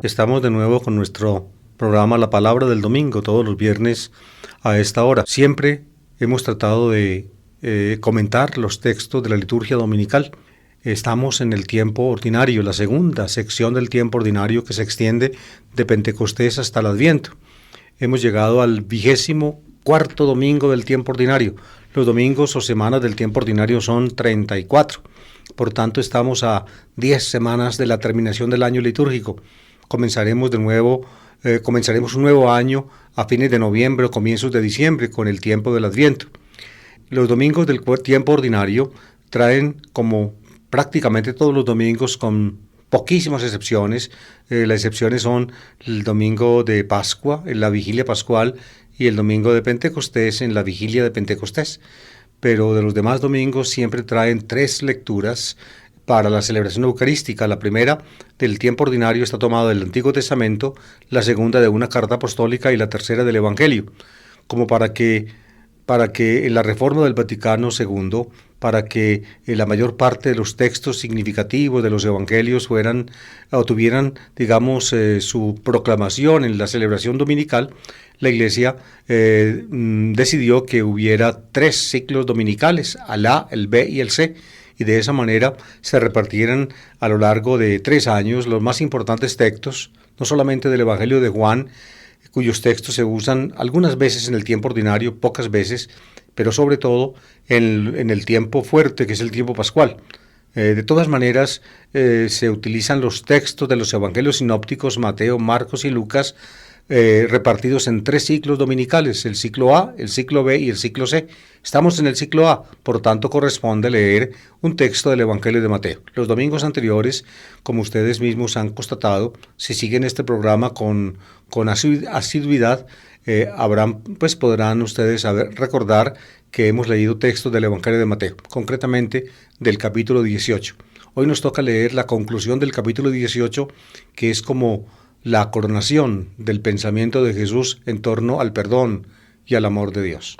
Estamos de nuevo con nuestro programa La Palabra del Domingo, todos los viernes a esta hora. Siempre hemos tratado de comentar los textos de la liturgia dominical. Estamos en el tiempo ordinario, la segunda sección del tiempo ordinario que se extiende de Pentecostés hasta el Adviento. Hemos llegado al 24º domingo del tiempo ordinario. Los domingos o semanas del tiempo ordinario son 34. Por tanto, estamos a 10 semanas de la terminación del año litúrgico. Comenzaremos un nuevo año a fines de noviembre o comienzos de diciembre con el tiempo del Adviento. Los domingos del tiempo ordinario traen, como prácticamente todos los domingos, con poquísimas excepciones. Las excepciones son el domingo de Pascua, en la vigilia pascual, y el domingo de Pentecostés, en la vigilia de Pentecostés. Pero de los demás domingos siempre traen 3 lecturas para la celebración eucarística. La primera del tiempo ordinario está tomada del Antiguo Testamento, la segunda de una carta apostólica y la tercera del Evangelio, como para que en la reforma del Vaticano II, para que la mayor parte de los textos significativos de los evangelios tuvieran, su proclamación en la celebración dominical, la Iglesia decidió que hubiera 3 ciclos dominicales, el A, el B y el C, y de esa manera se repartieran a lo largo de 3 años los más importantes textos, no solamente del Evangelio de Juan, cuyos textos se usan algunas veces en el tiempo ordinario, pocas veces, pero sobre todo en el tiempo fuerte, que es el tiempo pascual. De todas maneras, se utilizan los textos de los evangelios sinópticos, Mateo, Marcos y Lucas, repartidos en 3 ciclos dominicales, el ciclo A, el ciclo B y el ciclo C. Estamos en el ciclo A, por tanto corresponde leer un texto del Evangelio de Mateo. Los domingos anteriores, como ustedes mismos han constatado, si siguen este programa con asiduidad, podrán ustedes recordar que hemos leído textos del Evangelio de Mateo, concretamente del capítulo 18. Hoy nos toca leer la conclusión del capítulo 18, que es como la coronación del pensamiento de Jesús en torno al perdón y al amor de Dios.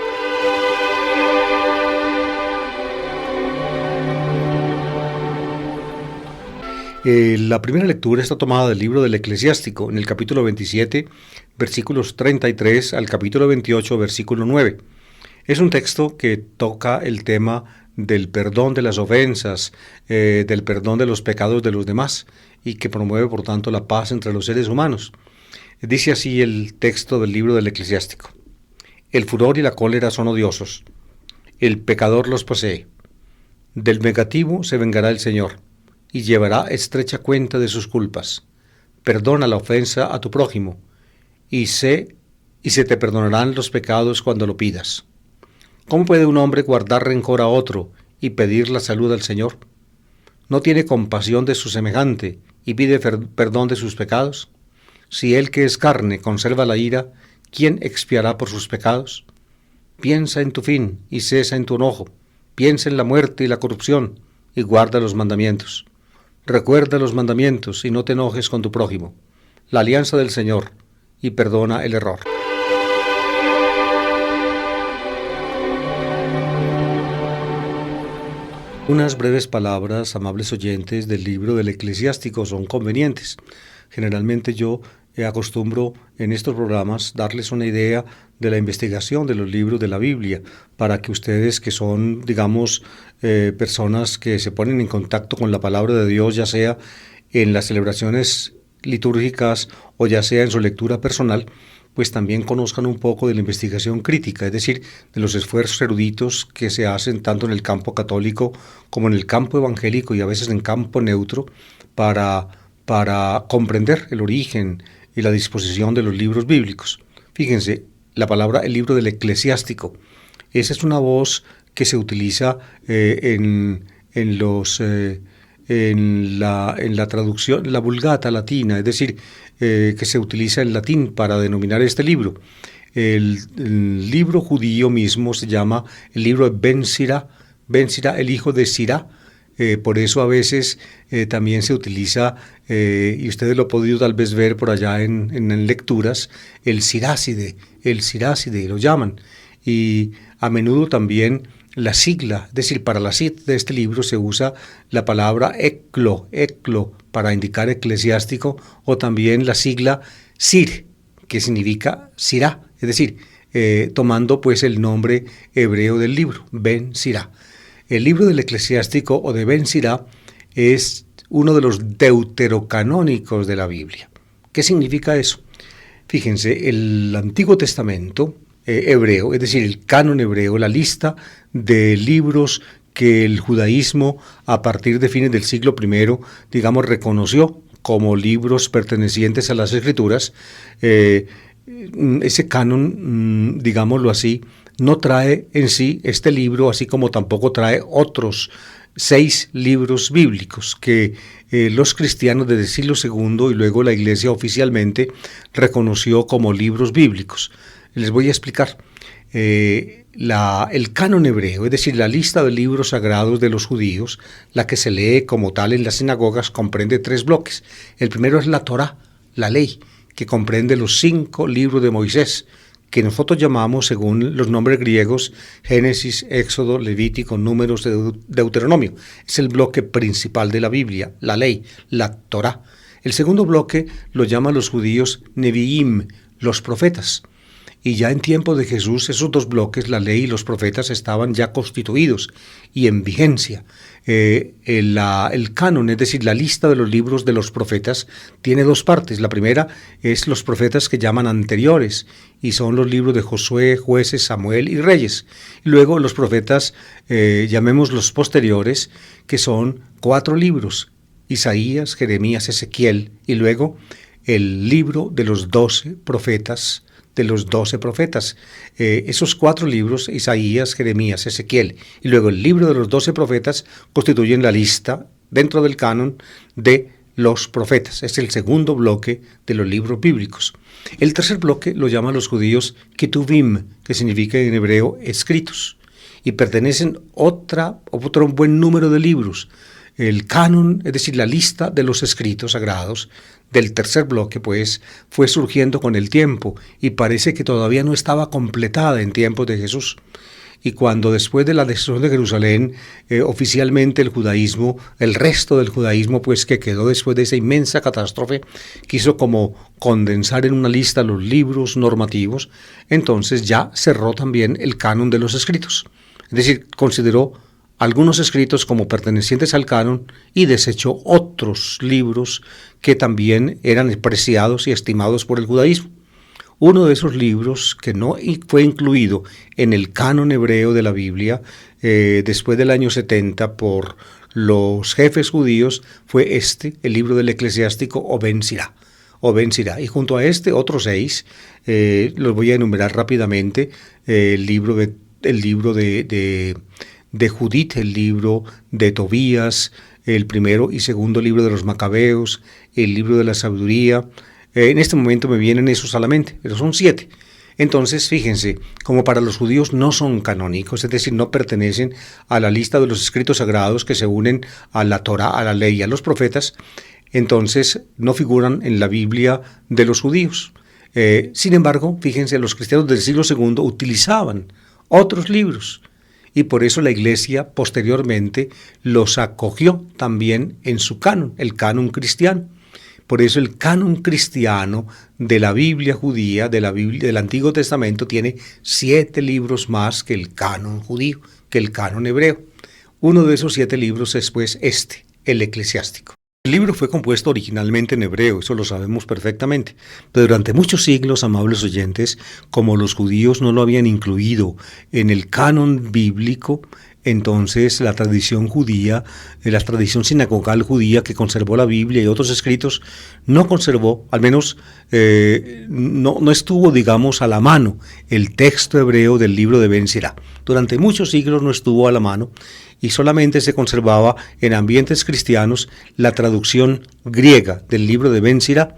La primera lectura está tomada del libro del Eclesiástico, en el capítulo 27, versículos 33 al capítulo 28, versículo 9. Es un texto que toca el tema del perdón de las ofensas, del perdón de los pecados de los demás, y que promueve, por tanto, la paz entre los seres humanos. Dice así el texto del libro del Eclesiástico: el furor y la cólera son odiosos, el pecador los posee. Del vengativo se vengará el Señor, y llevará estrecha cuenta de sus culpas. Perdona la ofensa a tu prójimo, y se te perdonarán los pecados cuando lo pidas. ¿Cómo puede un hombre guardar rencor a otro y pedir la salud al Señor? ¿No tiene compasión de su semejante y pide perdón de sus pecados? Si él que es carne conserva la ira, ¿quién expiará por sus pecados? Piensa en tu fin y cesa en tu enojo. Piensa en la muerte y la corrupción y guarda los mandamientos. Recuerda los mandamientos y no te enojes con tu prójimo. La alianza del Señor, y perdona el error. Unas breves palabras, amables oyentes, del libro del Eclesiástico son convenientes. Generalmente yo acostumbro en estos programas darles una idea de la investigación de los libros de la Biblia, para que ustedes, que son, personas que se ponen en contacto con la palabra de Dios, ya sea en las celebraciones litúrgicas o ya sea en su lectura personal, pues también conozcan un poco de la investigación crítica, es decir, de los esfuerzos eruditos que se hacen tanto en el campo católico como en el campo evangélico y a veces en campo neutro para comprender el origen y la disposición de los libros bíblicos. Fíjense, la palabra, el libro del Eclesiástico, esa es una voz que se utiliza en la traducción, la Vulgata latina, es decir, que se utiliza en latín para denominar este libro. El libro judío mismo se llama el libro de Ben Sira, el hijo de Sirá. Por eso a veces también se utiliza, y ustedes lo han podido tal vez ver por allá en lecturas, el Siráside lo llaman. Y a menudo también la sigla, es decir, para la sigla de este libro se usa la palabra eclo, para indicar eclesiástico, o también la sigla Sir, que significa Sirá, es decir, tomando pues el nombre hebreo del libro, Ben Sirá. El libro del eclesiástico o de Ben Sirá es uno de los deuterocanónicos de la Biblia. ¿Qué significa eso? Fíjense, el Antiguo Testamento hebreo, es decir, el canon hebreo, la lista de libros que el judaísmo a partir de fines del siglo I, digamos, reconoció como libros pertenecientes a las Escrituras, ese canon, digámoslo así, no trae en sí este libro, así como tampoco trae otros 6 libros bíblicos que los cristianos desde el siglo II y luego la Iglesia oficialmente reconoció como libros bíblicos. Les voy a explicar. El canon hebreo, es decir, la lista de libros sagrados de los judíos, la que se lee como tal en las sinagogas, comprende 3 bloques. El primero es la Torá, la ley, que comprende los 5 libros de Moisés, que nosotros llamamos, según los nombres griegos, Génesis, Éxodo, Levítico, Números, Deuteronomio. Es el bloque principal de la Biblia, la ley, la Torá. El segundo bloque lo llaman los judíos Neviim, los profetas. Y ya en tiempo de Jesús esos 2 bloques, la ley y los profetas, estaban ya constituidos y en vigencia. El canon, es decir, la lista de los libros de los profetas, tiene 2 partes. La primera es los profetas que llaman anteriores, y son los libros de Josué, Jueces, Samuel y Reyes. Y luego los profetas, llamemos los posteriores, que son 4 libros, Isaías, Jeremías, Ezequiel, y luego el libro de los 12 profetas, esos 4 libros, Isaías, Jeremías, Ezequiel, y luego el libro de los 12 profetas, constituyen la lista dentro del canon de los profetas. Es el segundo bloque de los libros bíblicos. El tercer bloque lo llaman los judíos Ketuvim, que significa en hebreo escritos, y pertenecen otro buen número de libros. El canon, es decir, la lista de los escritos sagrados del tercer bloque, pues, fue surgiendo con el tiempo y parece que todavía no estaba completada en tiempos de Jesús. Y cuando después de la destrucción de Jerusalén, oficialmente el judaísmo, el resto del judaísmo, pues, que quedó después de esa inmensa catástrofe, quiso como condensar en una lista los libros normativos, entonces ya cerró también el canon de los escritos. Es decir, consideró algunos escritos como pertenecientes al canon y desechó otros libros que también eran apreciados y estimados por el judaísmo. Uno de esos libros que no fue incluido en el canon hebreo de la Biblia después del año 70 por los jefes judíos fue el libro del eclesiástico o Ben Sirá. Y junto a otros 6, los voy a enumerar rápidamente: el libro de Judith, el libro de Tobías, el primero y segundo libro de los Macabeos, el libro de la sabiduría. En este momento me vienen esos a la mente, pero son 7. Entonces, fíjense, como para los judíos no son canónicos, es decir, no pertenecen a la lista de los escritos sagrados que se unen a la Torá, a la ley y a los profetas, entonces no figuran en la Biblia de los judíos. Sin embargo, fíjense, los cristianos del siglo II utilizaban otros libros, y por eso la Iglesia posteriormente los acogió también en su canon, el canon cristiano. Por eso el canon cristiano de la Biblia judía, del Antiguo Testamento, tiene 7 libros más que el canon judío, que el canon hebreo. Uno de esos 7 libros es pues el eclesiástico. El libro fue compuesto originalmente en hebreo, eso lo sabemos perfectamente, pero durante muchos siglos, amables oyentes, como los judíos no lo habían incluido en el canon bíblico, entonces la tradición judía, la tradición sinagogal judía que conservó la Biblia y otros escritos, no conservó, al menos no estuvo, digamos, a la mano el texto hebreo del libro de Ben Sirá. Durante muchos siglos no estuvo a la mano y solamente se conservaba en ambientes cristianos la traducción griega del libro de Ben Sirá,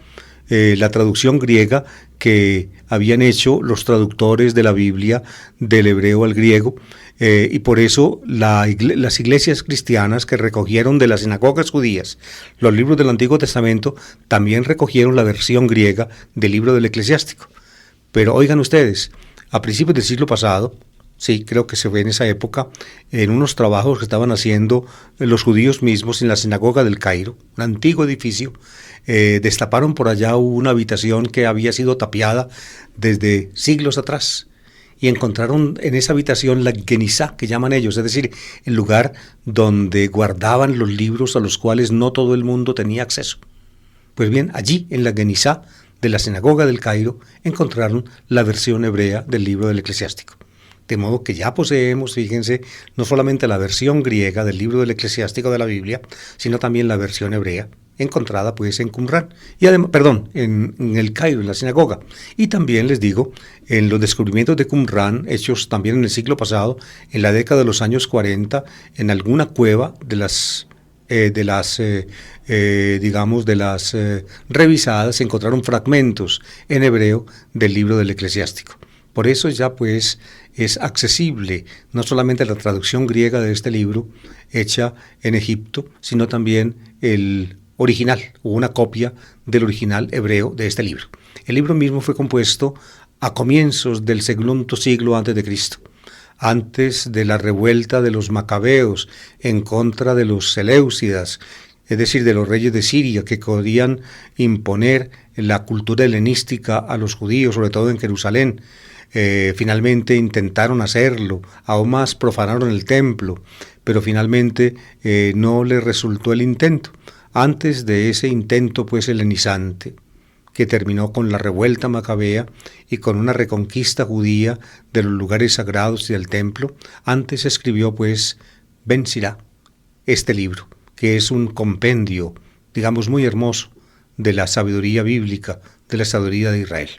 la traducción griega que habían hecho los traductores de la Biblia del hebreo al griego, y por eso las iglesias cristianas que recogieron de las sinagogas judías los libros del Antiguo Testamento también recogieron la versión griega del libro del eclesiástico. Pero oigan ustedes, a principios del siglo pasado, Sí, creo que se fue en esa época, en unos trabajos que estaban haciendo los judíos mismos en la sinagoga del Cairo, un antiguo edificio. Destaparon por allá una habitación que había sido tapiada desde siglos atrás y encontraron en esa habitación la Genizá, que llaman ellos, es decir, el lugar donde guardaban los libros a los cuales no todo el mundo tenía acceso. Pues bien, allí en la Genizá de la sinagoga del Cairo encontraron la versión hebrea del libro del Eclesiástico. De modo que ya poseemos, fíjense, no solamente la versión griega del libro del Eclesiástico de la Biblia, sino también la versión hebrea, encontrada pues en Qumrán, y además, en el Cairo, en la sinagoga. Y también les digo, en los descubrimientos de Qumrán, hechos también en el siglo pasado, en la década de los años 40, en alguna cueva de las revisadas, se encontraron fragmentos en hebreo del libro del Eclesiástico. Por eso ya pues es accesible no solamente la traducción griega de este libro hecha en Egipto, sino también el original o una copia del original hebreo de este libro. El libro mismo fue compuesto a comienzos del segundo siglo antes de Cristo, antes de la revuelta de los macabeos en contra de los seleucidas, es decir, de los reyes de Siria que querían imponer la cultura helenística a los judíos, sobre todo en Jerusalén. Finalmente intentaron hacerlo, aún más profanaron el templo, pero finalmente no les resultó el intento. Antes de ese intento pues helenizante, que terminó con la revuelta macabea y con una reconquista judía de los lugares sagrados y del templo, antes escribió pues Ben Sirá, este libro, que es un compendio, digamos, muy hermoso de la sabiduría bíblica, de la sabiduría de Israel.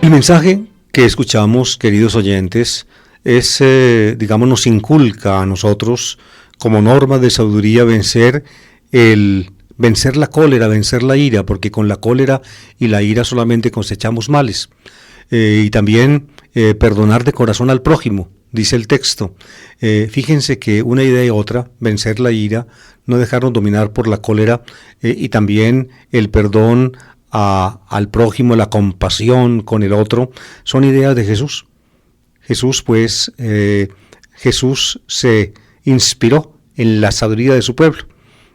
El mensaje que escuchamos, queridos oyentes, es, nos inculca a nosotros como norma de sabiduría vencer la cólera, vencer la ira, porque con la cólera y la ira solamente cosechamos males. Y también perdonar de corazón al prójimo, dice el texto. Fíjense que una idea y otra, vencer la ira, no dejarnos dominar por la cólera, y también el perdón al prójimo, la compasión con el otro, son ideas de Jesús. Jesús se inspiró en la sabiduría de su pueblo,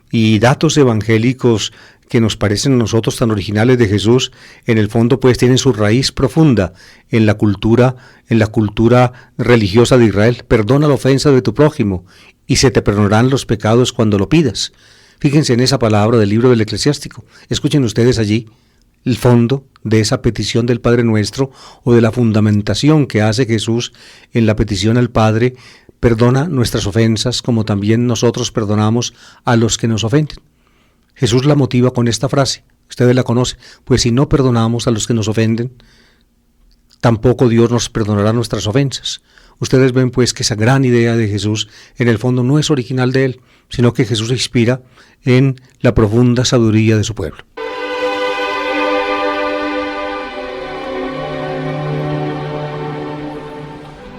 y datos evangélicos que nos parecen a nosotros tan originales de Jesús, en el fondo pues tienen su raíz profunda en la cultura religiosa de Israel. Perdona la ofensa de tu prójimo y se te perdonarán los pecados cuando lo pidas. Fíjense en esa palabra del libro del Eclesiástico. Escuchen ustedes allí el fondo de esa petición del Padre Nuestro, o de la fundamentación que hace Jesús en la petición al Padre: perdona nuestras ofensas como también nosotros perdonamos a los que nos ofenden. Jesús la motiva con esta frase, ustedes la conocen: pues si no perdonamos a los que nos ofenden, tampoco Dios nos perdonará nuestras ofensas. Ustedes ven pues que esa gran idea de Jesús en el fondo no es original de él, sino que Jesús se inspira en la profunda sabiduría de su pueblo.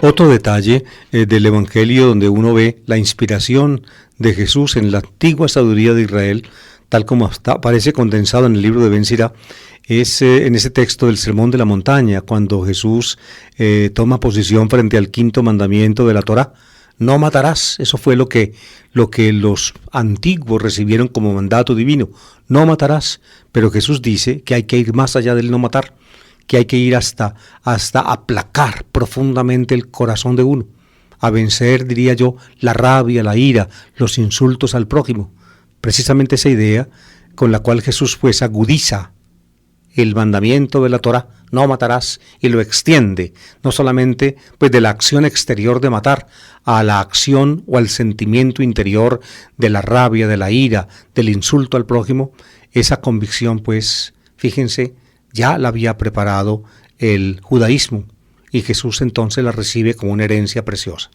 Otro detalle del Evangelio donde uno ve la inspiración de Jesús en la antigua sabiduría de Israel, tal como aparece condensado en el libro de Ben Sirá, es en ese texto del Sermón de la Montaña, cuando Jesús toma posición frente al quinto mandamiento de la Torá: no matarás. Eso fue lo que los antiguos recibieron como mandato divino: no matarás. Pero Jesús dice que hay que ir más allá del no matar, que hay que ir hasta aplacar profundamente el corazón de uno, a vencer, diría yo, la rabia, la ira, los insultos al prójimo. Precisamente esa idea con la cual Jesús pues agudiza el mandamiento de la Torá: no matarás, y lo extiende no solamente pues de la acción exterior de matar a la acción o al sentimiento interior de la rabia, de la ira, del insulto al prójimo. Esa convicción pues, fíjense, ya la había preparado el judaísmo, y Jesús entonces la recibe como una herencia preciosa.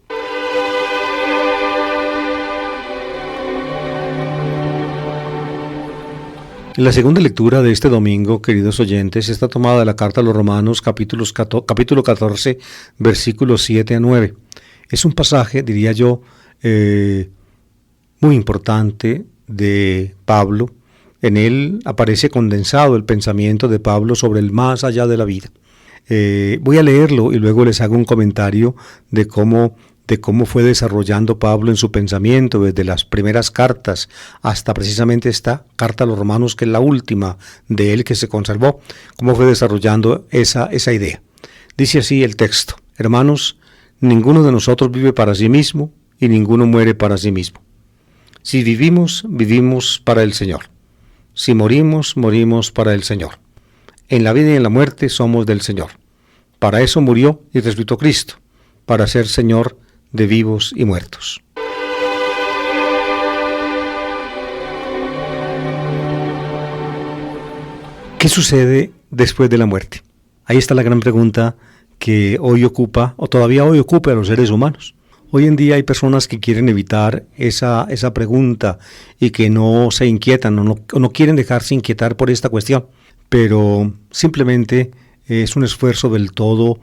La segunda lectura de este domingo, queridos oyentes, está tomada de la carta a los Romanos, capítulo 14, versículos 7 a 9. Es un pasaje, diría yo, muy importante de Pablo, En él aparece condensado el pensamiento de Pablo sobre el más allá de la vida. Voy a leerlo y luego les hago un comentario de cómo fue desarrollando Pablo en su pensamiento desde las primeras cartas hasta precisamente esta carta a los Romanos, que es la última de él que se conservó, cómo fue desarrollando esa idea. Dice así el texto: hermanos, ninguno de nosotros vive para sí mismo y ninguno muere para sí mismo. Si vivimos, vivimos para el Señor. Si morimos, morimos para el Señor. En la vida y en la muerte somos del Señor. Para eso murió y resucitó Cristo, para ser Señor de vivos y muertos. ¿Qué sucede después de la muerte? Ahí está la gran pregunta que hoy ocupa, o todavía hoy ocupa a los seres humanos. Hoy en día hay personas que quieren evitar esa pregunta y que no se inquietan o no quieren dejarse inquietar por esta cuestión, pero simplemente es un esfuerzo del todo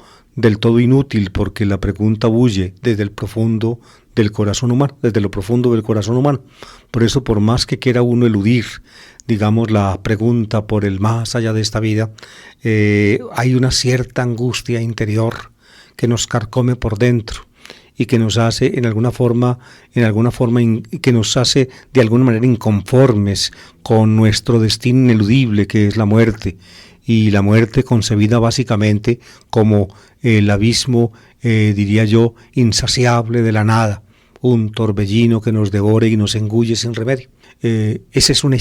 inútil, porque la pregunta bulle desde el profundo del corazón humano, desde lo profundo del corazón humano. Por eso, por más que quiera uno eludir, digamos, la pregunta por el más allá de esta vida, hay una cierta angustia interior que nos carcome por dentro y que nos hace en alguna forma que nos hace de alguna manera inconformes con nuestro destino ineludible, que es la muerte. Y la muerte concebida básicamente como el abismo, diría yo, insaciable de la nada, un torbellino que nos devore y nos engulle sin remedio. Ese es un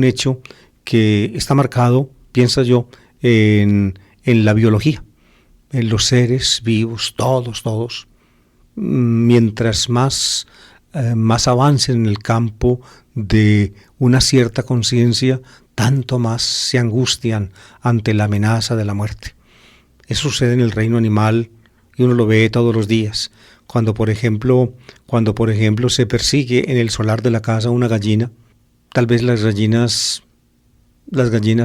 hecho que está marcado, pienso yo, en la biología, en los seres vivos, todos, mientras más avancen en el campo de una cierta conciencia, tanto más se angustian ante la amenaza de la muerte. Eso sucede en el reino animal y uno lo ve todos los días. Cuando por ejemplo se persigue en el solar de la casa una gallina, tal vez las gallinas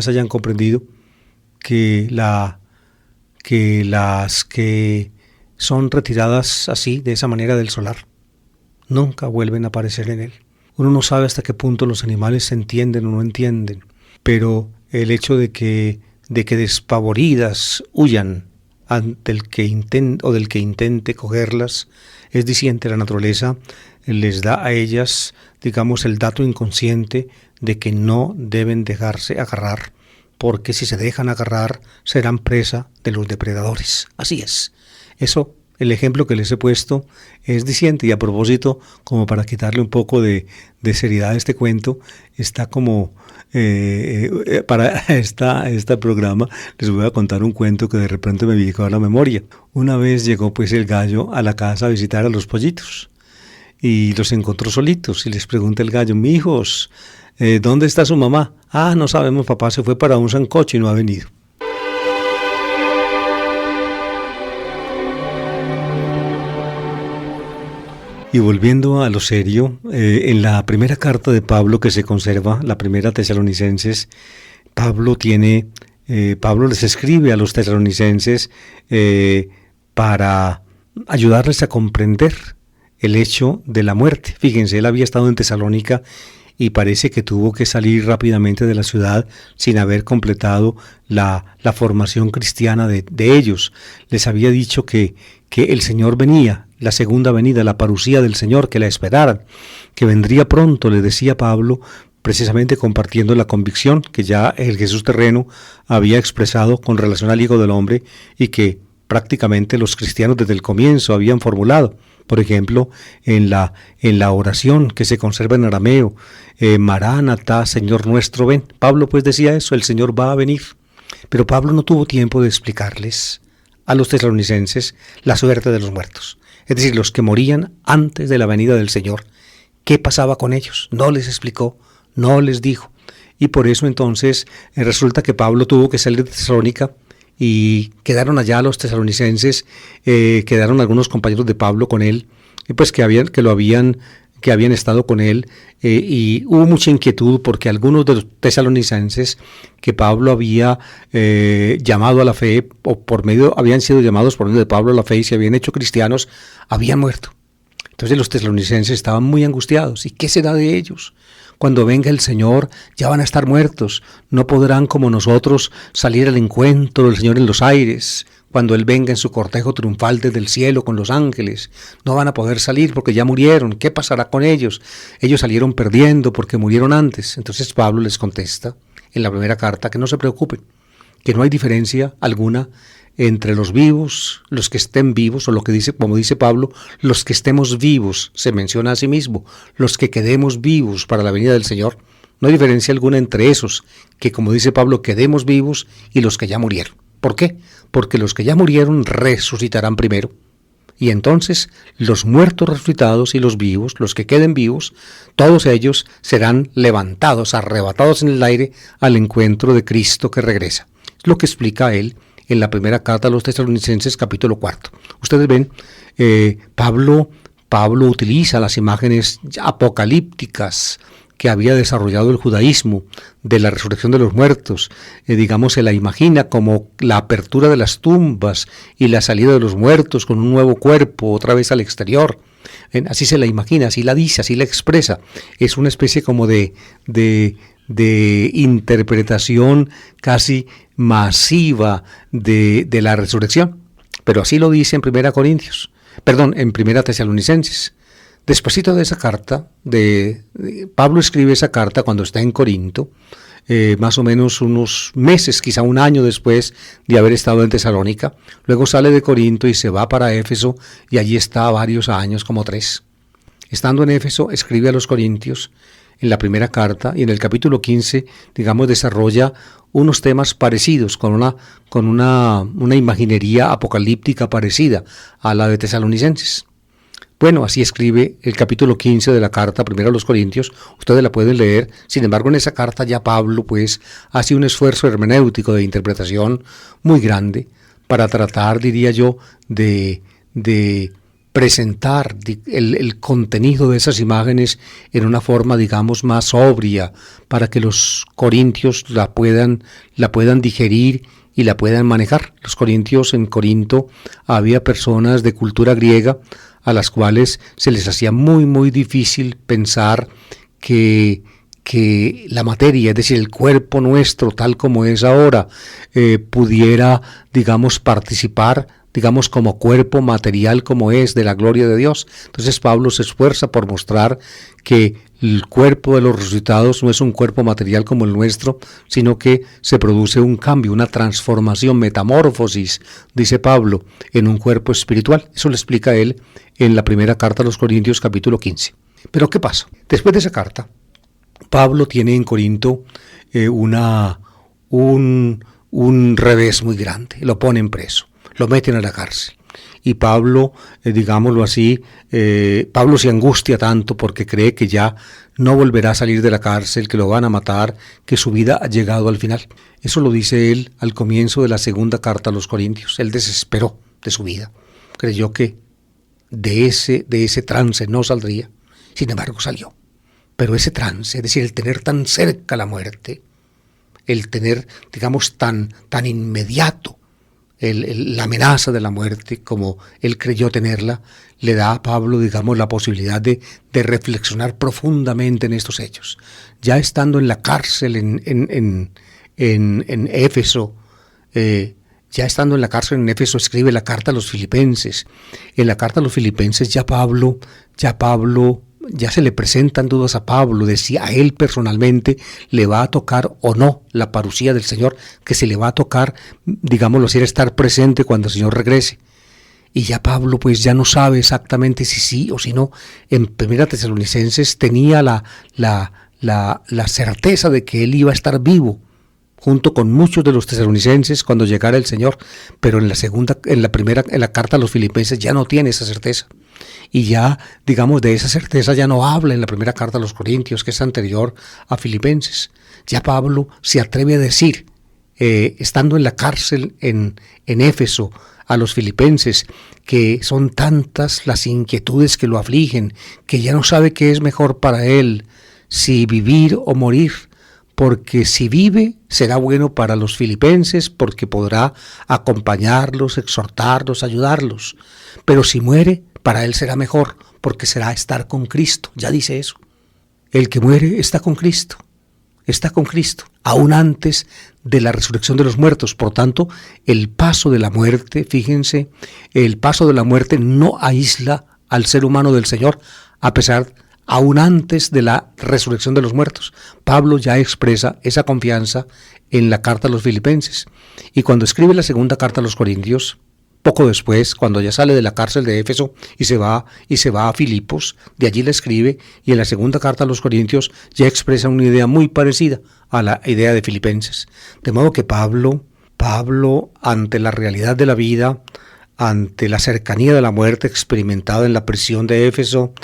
hayan comprendido que las que son retiradas así, de esa manera del solar, nunca vuelven a aparecer en él. Uno no sabe hasta qué punto los animales se entienden o no entienden, pero el hecho de que despavoridas huyan ante del que intente cogerlas es diciente. La naturaleza les da a ellas, digamos, el dato inconsciente de que no deben dejarse agarrar, porque si se dejan agarrar serán presa de los depredadores. Así es. Eso, el ejemplo que les he puesto, es diciente. Y a propósito, como para quitarle un poco de seriedad a este cuento, está como para este programa les voy a contar un cuento que de repente me llegó a la memoria. Una vez llegó pues el gallo a la casa a visitar a los pollitos y los encontró solitos, y les pregunta el gallo: mijos, ¿dónde está su mamá? Ah, no sabemos, papá se fue para un sancocho y no ha venido. Y volviendo a lo serio, en la primera carta de Pablo que se conserva, la primera Tesalonicenses, Pablo les escribe a los tesalonicenses para ayudarles a comprender el hecho de la muerte. Fíjense, él había estado en Tesalónica y parece que tuvo que salir rápidamente de la ciudad sin haber completado la formación cristiana de ellos. Les había dicho que el Señor venía, la segunda venida, la parusía del Señor, que la esperaran, que vendría pronto, le decía Pablo, precisamente compartiendo la convicción que ya el Jesús terreno había expresado con relación al Hijo del Hombre y que prácticamente los cristianos desde el comienzo habían formulado. Por ejemplo, en la oración que se conserva en arameo, Maránata, Señor nuestro, ven. Pablo pues decía eso, el Señor va a venir. Pero Pablo no tuvo tiempo de explicarles a los tesalonicenses la suerte de los muertos, es decir, los que morían antes de la venida del Señor. ¿Qué pasaba con ellos? No les explicó, no les dijo. Y por eso entonces resulta que Pablo tuvo que salir de Tesalónica y quedaron allá los tesalonicenses, quedaron algunos compañeros de Pablo con él, pues que habían estado con él, y hubo mucha inquietud porque algunos de los tesalonicenses que Pablo había llamado a la fe, habían sido llamados por medio de Pablo a la fe y se habían hecho cristianos, habían muerto. Entonces los tesalonicenses estaban muy angustiados. ¿Y qué será de ellos? Cuando venga el Señor ya van a estar muertos, no podrán como nosotros salir al encuentro del Señor en los aires. Cuando Él venga en su cortejo triunfal desde el cielo con los ángeles, no van a poder salir porque ya murieron. ¿Qué pasará con ellos? Ellos salieron perdiendo porque murieron antes. Entonces Pablo les contesta en la primera carta que no se preocupen, que no hay diferencia alguna entre los vivos, los que estén vivos, o lo que dice, como dice Pablo, los que estemos vivos, se menciona a sí mismo, los que quedemos vivos para la venida del Señor. No hay diferencia alguna entre esos, que como dice Pablo, quedemos vivos, y los que ya murieron. ¿Por qué? Porque los que ya murieron resucitarán primero. Y entonces los muertos resucitados y los vivos, los que queden vivos, todos ellos serán levantados, arrebatados en el aire al encuentro de Cristo que regresa. Es lo que explica él en la primera carta a los Tesalonicenses, capítulo 4. Ustedes ven, Pablo utiliza las imágenes apocalípticas que había desarrollado el judaísmo de la resurrección de los muertos. Se la imagina como la apertura de las tumbas y la salida de los muertos con un nuevo cuerpo otra vez al exterior. Así se la imagina, así la dice, así la expresa. Es una especie como de interpretación casi masiva de la resurrección. Pero así lo dice en Primera Tesalonicenses. Despuésito de esa carta, Pablo escribe esa carta cuando está en Corinto, más o menos unos meses, quizá un año después de haber estado en Tesalónica. Luego sale de Corinto y se va para Éfeso, y allí está varios años, como 3. Estando en Éfeso, escribe a los corintios en la primera carta, y en el capítulo 15, desarrolla unos temas parecidos, con una imaginería apocalíptica parecida a la de Tesalonicenses. Bueno, así escribe el capítulo 15 de la carta primero a los Corintios. Ustedes la pueden leer. Sin embargo, en esa carta ya Pablo hace un esfuerzo hermenéutico de interpretación muy grande para tratar, diría yo, de presentar el contenido de esas imágenes en una forma, más sobria, para que los corintios la puedan digerir y la puedan manejar. Los corintios, en Corinto había personas de cultura griega a las cuales se les hacía muy, muy difícil pensar que la materia, es decir, el cuerpo nuestro tal como es ahora, pudiera, participar, como cuerpo material como es de la gloria de Dios. Entonces Pablo se esfuerza por mostrar que el cuerpo de los resucitados no es un cuerpo material como el nuestro, sino que se produce un cambio, una transformación, metamorfosis, dice Pablo, en un cuerpo espiritual. Eso lo explica él en la primera carta a los Corintios, capítulo 15. Pero ¿qué pasa? Después de esa carta, Pablo tiene en Corinto un revés muy grande. Lo ponen preso, lo meten a la cárcel. Y Pablo, digámoslo así, Pablo se angustia tanto porque cree que ya no volverá a salir de la cárcel, que lo van a matar, que su vida ha llegado al final. Eso lo dice él al comienzo de la segunda carta a los Corintios. Él desesperó de su vida. Creyó que de ese trance no saldría. Sin embargo, salió. Pero ese trance, es decir, el tener tan cerca la muerte, el tener, tan inmediato la amenaza de la muerte, como él creyó tenerla, le da a Pablo, la posibilidad de reflexionar profundamente en estos hechos. Ya estando en la cárcel en Éfeso, escribe la carta a los Filipenses. En la carta a los Filipenses ya se le presentan dudas a Pablo de si a él personalmente le va a tocar o no la parucía del Señor, que se le va a tocar, estar presente cuando el Señor regrese. Y ya Pablo ya no sabe exactamente si sí o si no. En Primera Tesalonicenses tenía la certeza de que él iba a estar vivo, junto con muchos de los tesalonicenses cuando llegara el Señor, pero en la carta a los Filipenses ya no tiene esa certeza. Y ya, de esa certeza ya no habla en la primera carta a los Corintios, que es anterior a Filipenses. Ya Pablo se atreve a decir, estando en la cárcel en Éfeso, a los Filipenses, que son tantas las inquietudes que lo afligen, que ya no sabe qué es mejor para él, si vivir o morir, porque si vive será bueno para los filipenses, porque podrá acompañarlos, exhortarlos, ayudarlos, pero si muere, para él será mejor, porque será estar con Cristo. Ya dice eso. El que muere está con Cristo, aún antes de la resurrección de los muertos. Por tanto, el paso de la muerte, fíjense, el paso de la muerte no aísla al ser humano del Señor, aún antes de la resurrección de los muertos. Pablo ya expresa esa confianza en la carta a los Filipenses. Y cuando escribe la segunda carta a los Corintios, poco después, cuando ya sale de la cárcel de Éfeso y se va a Filipos, de allí la escribe, y en la segunda carta a los Corintios ya expresa una idea muy parecida a la idea de Filipenses. De modo que Pablo, ante la realidad de la vida, ante la cercanía de la muerte experimentada en la prisión de Éfeso,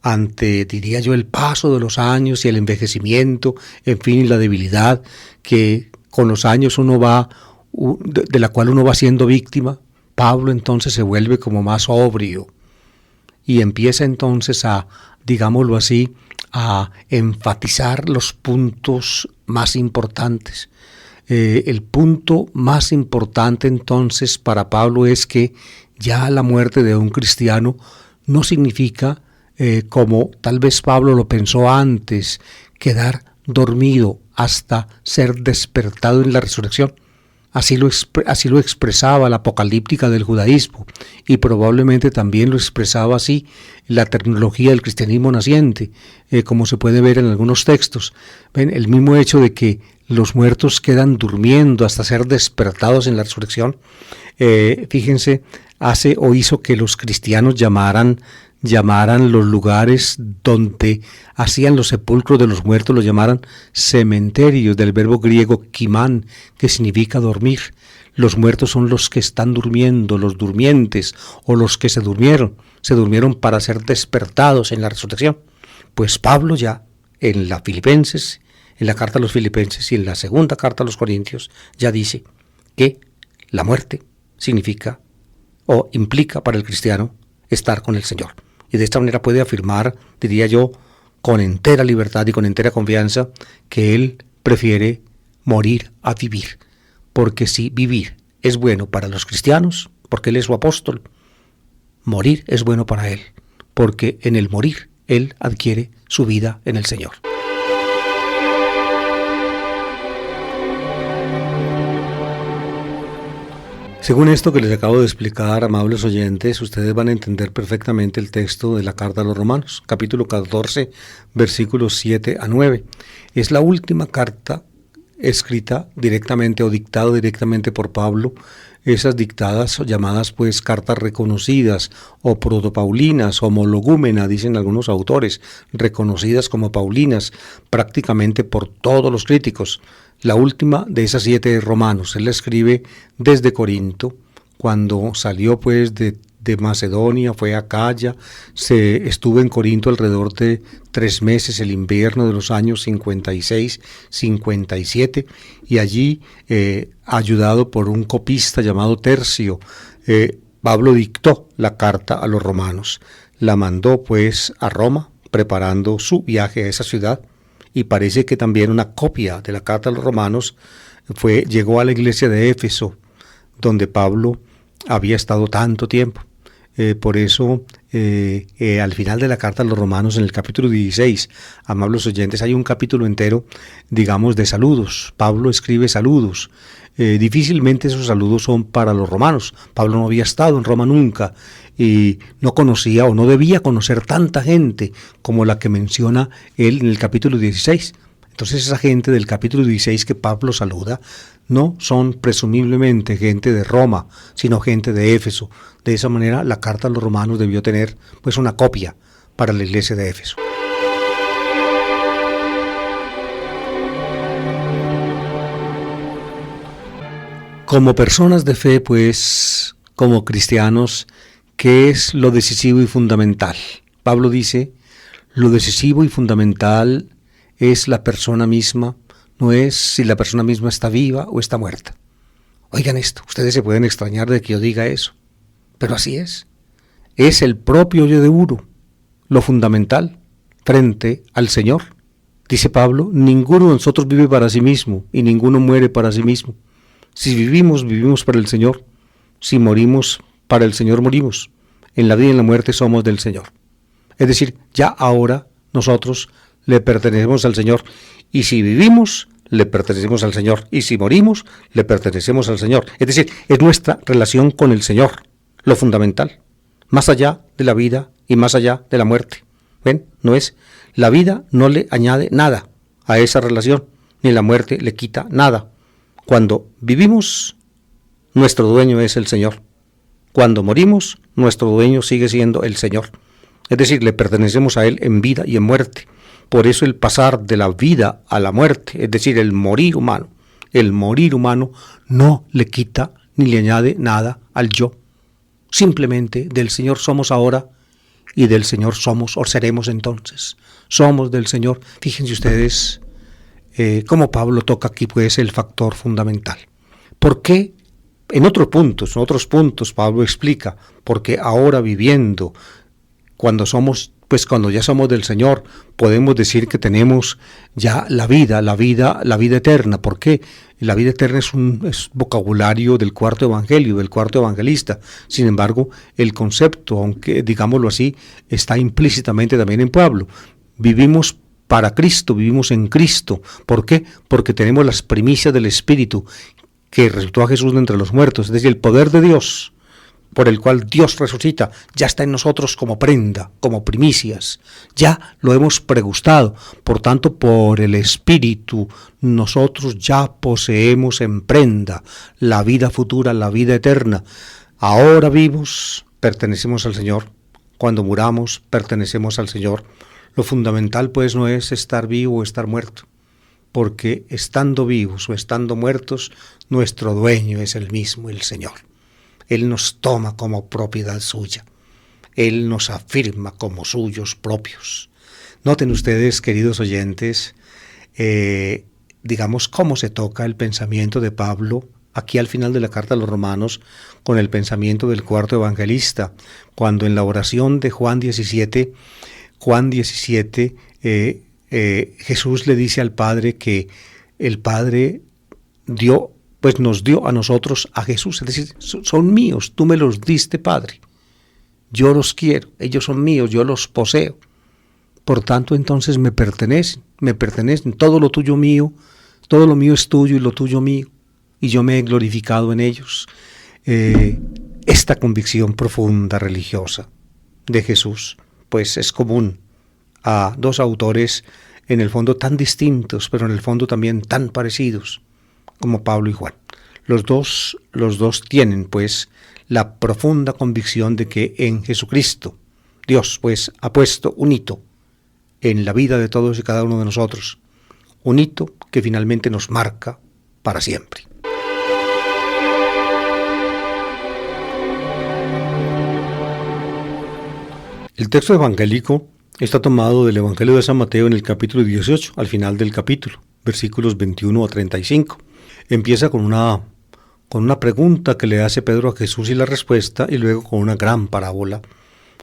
ante, diría yo, el paso de los años y el envejecimiento, en fin, y la debilidad que con los años de la cual uno va siendo víctima, Pablo entonces se vuelve como más sobrio y empieza entonces a, digámoslo así, a enfatizar los puntos más importantes. El punto más importante entonces para Pablo es que ya la muerte de un cristiano no significa, como tal vez Pablo lo pensó antes, quedar dormido hasta ser despertado en la resurrección. Así lo expresaba la apocalíptica del judaísmo, y probablemente también lo expresaba así la terminología del cristianismo naciente, como se puede ver en algunos textos. ¿Ven? El mismo hecho de que los muertos quedan durmiendo hasta ser despertados en la resurrección, fíjense, hace o hizo que los cristianos llamaran los lugares donde hacían los sepulcros de los muertos, los llamaran cementerios, del verbo griego kimán, que significa dormir. Los muertos son los que están durmiendo, los durmientes, o los que se durmieron para ser despertados en la resurrección. Pues Pablo ya en la carta a los Filipenses y en la segunda carta a los Corintios, ya dice que la muerte significa o implica para el cristiano estar con el Señor. Y de esta manera puede afirmar, diría yo, con entera libertad y con entera confianza, que él prefiere morir a vivir. Porque si vivir es bueno para los cristianos, porque él es su apóstol, morir es bueno para él, porque en el morir él adquiere su vida en el Señor. Según esto que les acabo de explicar, amables oyentes, ustedes van a entender perfectamente el texto de la carta a los Romanos, capítulo 14, versículos 7 a 9. Es la última carta escrita directamente o dictada directamente por Pablo, esas dictadas o llamadas pues cartas reconocidas o protopaulinas o homologúmena, dicen algunos autores, reconocidas como paulinas prácticamente por todos los críticos. La última de esas 7 Romanos, él la escribe desde Corinto, cuando salió pues de Macedonia, fue a Acaya, estuvo en Corinto alrededor de 3 meses, el invierno de los años 56-57, y allí, ayudado por un copista llamado Tercio, Pablo dictó la carta a los romanos. La mandó pues a Roma, preparando su viaje a esa ciudad, y parece que también una copia de la carta a los romanos llegó a la iglesia de Éfeso, donde Pablo había estado tanto tiempo. Por eso, al final de la carta a los romanos, en el capítulo 16, amables oyentes, hay un capítulo entero, digamos, de saludos. Pablo escribe saludos. Difícilmente esos saludos son para los romanos. Pablo no había estado en Roma nunca y no conocía o no debía conocer tanta gente como la que menciona él en el capítulo 16. Entonces esa gente del capítulo 16 que Pablo saluda no son presumiblemente gente de Roma, sino gente de Éfeso. De esa manera la carta a los romanos debió tener pues una copia para la iglesia de Éfeso. Como personas de fe, pues, como cristianos, ¿qué es lo decisivo y fundamental? Pablo dice, lo decisivo y fundamental es la persona misma, no es si la persona misma está viva o está muerta. Oigan esto, ustedes se pueden extrañar de que yo diga eso, pero así es. Es el propio yo de uno, lo fundamental, frente al Señor. Dice Pablo, ninguno de nosotros vive para sí mismo y ninguno muere para sí mismo. Si vivimos, vivimos para el Señor. Si morimos, para el Señor morimos. En la vida y en la muerte somos del Señor. Es decir, ya ahora nosotros, le pertenecemos al Señor. Y si vivimos, le pertenecemos al Señor. Y si morimos, le pertenecemos al Señor. Es decir, es nuestra relación con el Señor lo fundamental, más allá de la vida y más allá de la muerte. ¿Ven? No es, la vida no le añade nada a esa relación, ni la muerte le quita nada. Cuando vivimos, nuestro dueño es el Señor. Cuando morimos, nuestro dueño sigue siendo el Señor. Es decir, le pertenecemos a Él en vida y en muerte. Por eso el pasar de la vida a la muerte, es decir, el morir humano no le quita ni le añade nada al yo. Simplemente del Señor somos ahora y del Señor somos o seremos entonces. Somos del Señor. Fíjense ustedes cómo Pablo toca aquí pues el factor fundamental. ¿Por qué? En otros puntos Pablo explica, porque ahora viviendo, cuando ya somos del Señor, podemos decir que tenemos ya la vida eterna. ¿Por qué? La vida eterna es vocabulario del cuarto evangelio, del cuarto evangelista. Sin embargo, el concepto, aunque digámoslo así, está implícitamente también en Pablo. Vivimos para Cristo, vivimos en Cristo. ¿Por qué? Porque tenemos las primicias del Espíritu que resucitó a Jesús de entre los muertos, es decir, el poder de Dios, por el cual Dios resucita, ya está en nosotros como prenda, como primicias, ya lo hemos pregustado. Por tanto, por el Espíritu, nosotros ya poseemos en prenda la vida futura, la vida eterna. Ahora vivos, pertenecemos al Señor. Cuando muramos, pertenecemos al Señor. Lo fundamental, pues, no es estar vivo o estar muerto, porque estando vivos o estando muertos, nuestro dueño es el mismo, el Señor. Él nos toma como propiedad suya. Él nos afirma como suyos propios. Noten ustedes, queridos oyentes, digamos cómo se toca el pensamiento de Pablo aquí al final de la carta a los Romanos con el pensamiento del cuarto evangelista, cuando en la oración de Juan 17, Jesús le dice al Padre que el Padre nos dio a nosotros a Jesús, es decir, son míos, tú me los diste, Padre, yo los quiero, ellos son míos, yo los poseo, por tanto entonces me pertenecen, todo lo tuyo mío, todo lo mío es tuyo y lo tuyo mío, y yo me he glorificado en ellos. Esta convicción profunda religiosa de Jesús, pues es común a dos autores en el fondo tan distintos, pero en el fondo también tan parecidos, como Pablo y Juan. Los dos tienen pues la profunda convicción de que en Jesucristo Dios pues ha puesto un hito en la vida de todos y cada uno de nosotros, un hito que finalmente nos marca para siempre. El texto evangélico está tomado del Evangelio de San Mateo en el capítulo 18, al final del capítulo, versículos 21 a 35. Empieza con una pregunta que le hace Pedro a Jesús y la respuesta, y luego con una gran parábola.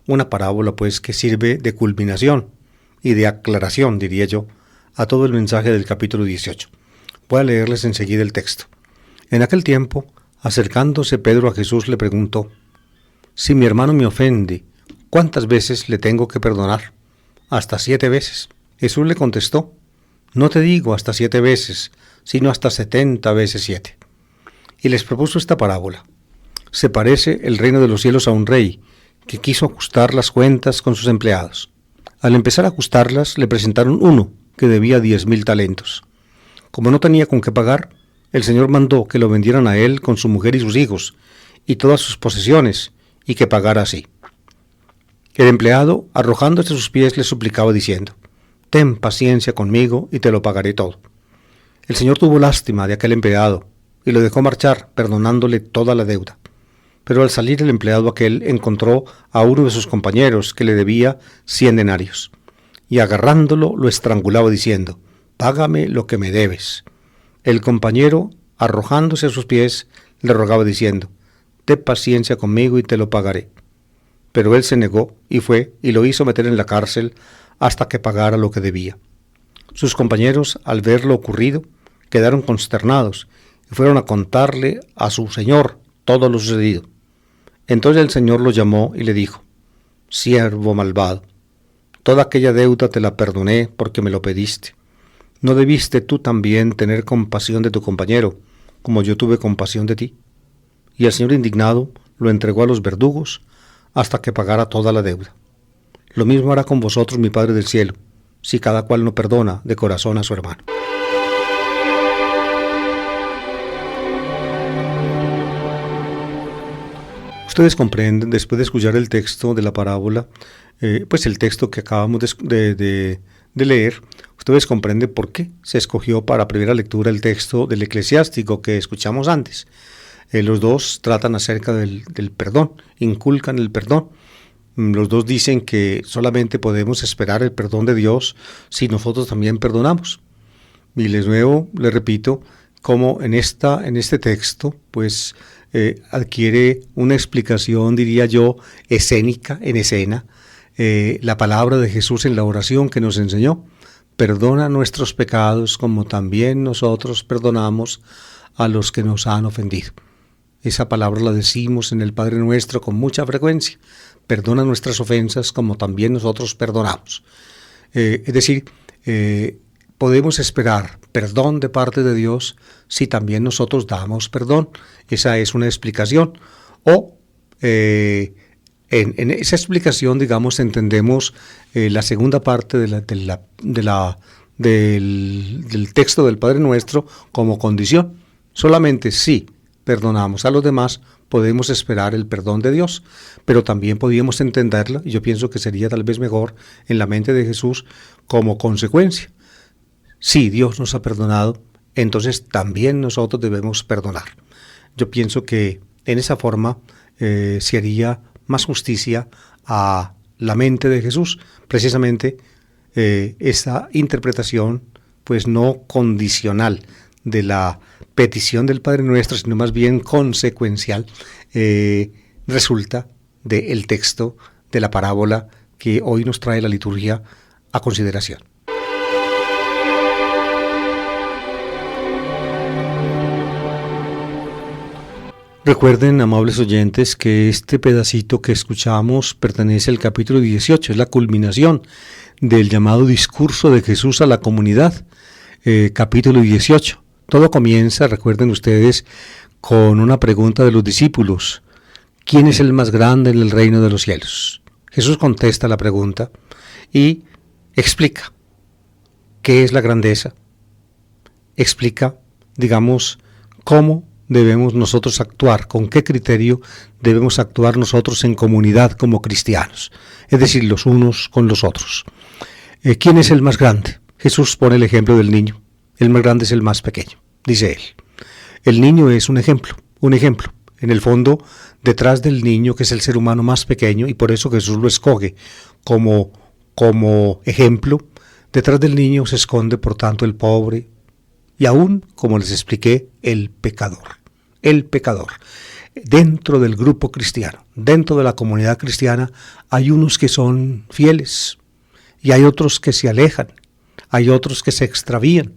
Una parábola pues que sirve de culminación y de aclaración, diría yo, a todo el mensaje del capítulo 18. Voy a leerles enseguida el texto. En aquel tiempo, acercándose Pedro a Jesús, le preguntó: si mi hermano me ofende, ¿cuántas veces le tengo que perdonar? ¿Hasta 7 veces? Jesús le contestó: no te digo hasta 7 veces, sino hasta 70 veces 7. Y les propuso esta parábola. Se parece el reino de los cielos a un rey que quiso ajustar las cuentas con sus empleados. Al empezar a ajustarlas, le presentaron uno que debía 10,000 talentos. Como no tenía con qué pagar, el Señor mandó que lo vendieran a él con su mujer y sus hijos, y todas sus posesiones, y que pagara así. El empleado, arrojándose a sus pies, le suplicaba diciendo: ten paciencia conmigo y te lo pagaré todo. El Señor tuvo lástima de aquel empleado y lo dejó marchar, perdonándole toda la deuda. Pero al salir el empleado aquel encontró a uno de sus compañeros que le debía 100 denarios, y agarrándolo lo estrangulaba diciendo: págame lo que me debes. El compañero, arrojándose a sus pies, le rogaba diciendo: ten paciencia conmigo y te lo pagaré. Pero él se negó y fue y lo hizo meter en la cárcel hasta que pagara lo que debía. Sus compañeros, al ver lo ocurrido, quedaron consternados y fueron a contarle a su señor todo lo sucedido. Entonces el Señor lo llamó y le dijo: siervo malvado, Toda aquella deuda te la perdoné porque me lo pediste. ¿No debiste tú también tener compasión de tu compañero, como yo tuve compasión de ti? Y el Señor, indignado, lo entregó a los verdugos hasta que pagara toda la deuda. Lo mismo hará con vosotros mi Padre del cielo, si cada cual no perdona de corazón a su hermano. Ustedes comprenden, después de escuchar el texto de la parábola, pues el texto que acabamos de leer, ustedes comprenden por qué se escogió para primera lectura el texto del eclesiástico que escuchamos antes. Los dos tratan acerca del perdón, inculcan el perdón. Los dos dicen que solamente podemos esperar el perdón de Dios si nosotros también perdonamos. Y les repito, cómo en este texto, pues adquiere una explicación, diría yo, escénica, en escena, la palabra de Jesús en la oración que nos enseñó. Perdona nuestros pecados como también nosotros perdonamos a los que nos han ofendido. Esa palabra la decimos en el Padre Nuestro con mucha frecuencia. Perdona nuestras ofensas como también nosotros perdonamos. Es decir, podemos esperar perdón de parte de Dios si también nosotros damos perdón. Esa es una explicación. O en esa explicación, digamos, entendemos la segunda parte del texto del Padre Nuestro como condición. Solamente si perdonamos a los demás, podemos esperar el perdón de Dios, pero también podríamos entenderla, y yo pienso que sería tal vez mejor en la mente de Jesús, como consecuencia. Si Dios nos ha perdonado, entonces también nosotros debemos perdonar. Yo pienso que en esa forma se haría más justicia a la mente de Jesús, precisamente esa interpretación, pues no condicional de la petición del Padre Nuestro, sino más bien consecuencial, resulta del texto de la parábola que hoy nos trae la liturgia a consideración. Recuerden, amables oyentes, que este pedacito que escuchamos pertenece al capítulo 18, es la culminación del llamado discurso de Jesús a la comunidad, capítulo 18. Todo comienza, recuerden ustedes, con una pregunta de los discípulos: ¿quién es el más grande en el reino de los cielos? Jesús contesta la pregunta y explica qué es la grandeza. Explica, digamos, cómo debemos nosotros actuar, con qué criterio debemos actuar nosotros en comunidad como cristianos, es decir, los unos con los otros. ¿Quién es el más grande? Jesús pone el ejemplo del niño. El más grande es el más pequeño, dice él. El niño es un ejemplo. En el fondo, detrás del niño, que es el ser humano más pequeño, y por eso Jesús lo escoge como ejemplo, detrás del niño se esconde, por tanto, el pobre y aún, como les expliqué, el pecador. El pecador. Dentro del grupo cristiano, dentro de la comunidad cristiana, hay unos que son fieles y hay otros que se alejan, hay otros que se extravían.